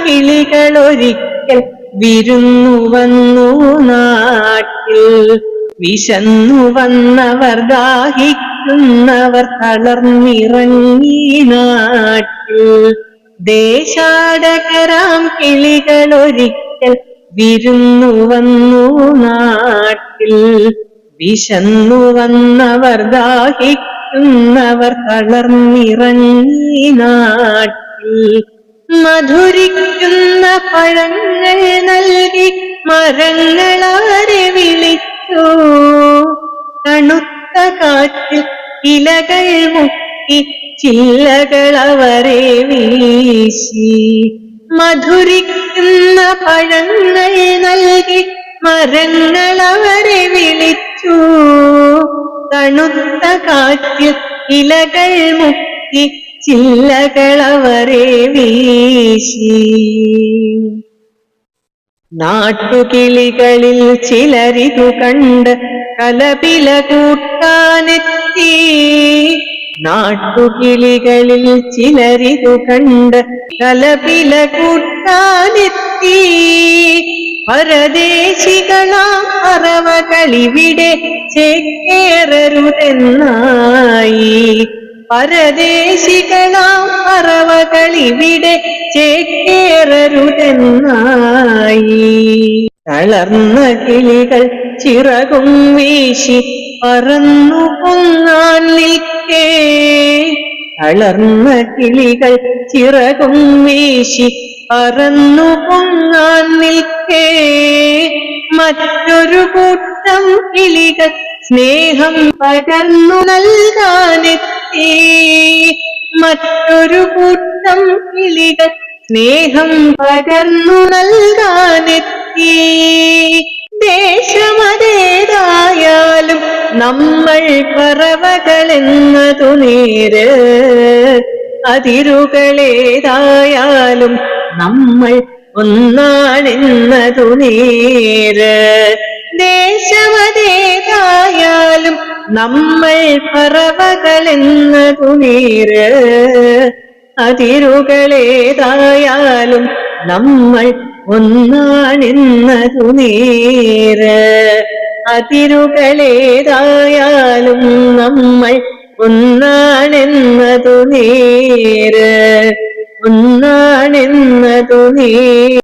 കിളികളൊരിക്കൽ വിരുന്നു വന്നു നാട്ടിൽ. വിശന്നു വന്നവർ ദാഹിക്കുന്നവർ തളർന്നിറങ്ങി നാട്ടിൽ. ദേശാടകരാം കിളികളൊരിക്കൽ വിരുന്നു വന്നു നാട്ടിൽ. വിശന്നു വന്നവർ ദാഹിക്കുന്നവർ തളർന്നിറങ്ങി നാട്ടിൽ. മധുരിക്കുന്ന പഴങ്ങൾ നൽകി മരങ്ങളാരെ വിളിച്ചു. തണുത്ത കാറ്റിൽ ഇലകൾ മുക്കി ചില്ലകളവരെ വീശി. മധുരിക്കുന്ന പഴങ്ങൾ നൽകി മരങ്ങളവരെ വിളിച്ചു. തണുത്ത കാറ്റിൽ ഇലകൾ മുക്കി ചില്ലകളവരെ വീശി. നാട്ടുകിളികളിൽ ചിലരിതു കണ്ട് കലപില കൂട്ടാനെത്തി. നാട്ടുകിളികളിൽ ചിലരിതു കണ്ട് കലപില കൂട്ടാനെത്തി. പരദേശികളാം പറവകളിവിടെ ചേക്കേറരുതെന്നായി. പരദേശികളാം പറവകളിവിടെ ചേക്കേറരുതെന്നായി. തളർന്ന കിളികൾ ചിറകും വീശി പറന്നു പൊങ്ങാൻ നിൽക്കേ. തളർന്ന കിളികൾ ചിറകും വീശി പറന്നു പൊങ്ങാൻ നിൽക്കേ. മറ്റൊരു കൂട്ടം കിളികൾ സ്നേഹം പകർന്നു നൽകാനെത്തി. മറ്റൊരു കൂട്ടം കിളികൾ സ്നേഹം പകർന്നു നൽകാനെത്തി. ദേശമതേതായാലും നമ്മൾ പറവകളെന്നതു നേര്. അതിരുകളേതായാലും നമ്മൾ ഒന്നാണെന്നതു നേര്. ദേശമതേതായാലും നമ്മൾ പറവകളെന്നതു നേര്. അതിരുകളേതായാലും നമ്മൾ ഒന്നാണെന്നതു നേര്. അതിരുകളേതായാലും നമ്മൾ ഒന്നാണെന്നതു നേര്. ഒന്നാണെന്നതു നേര്.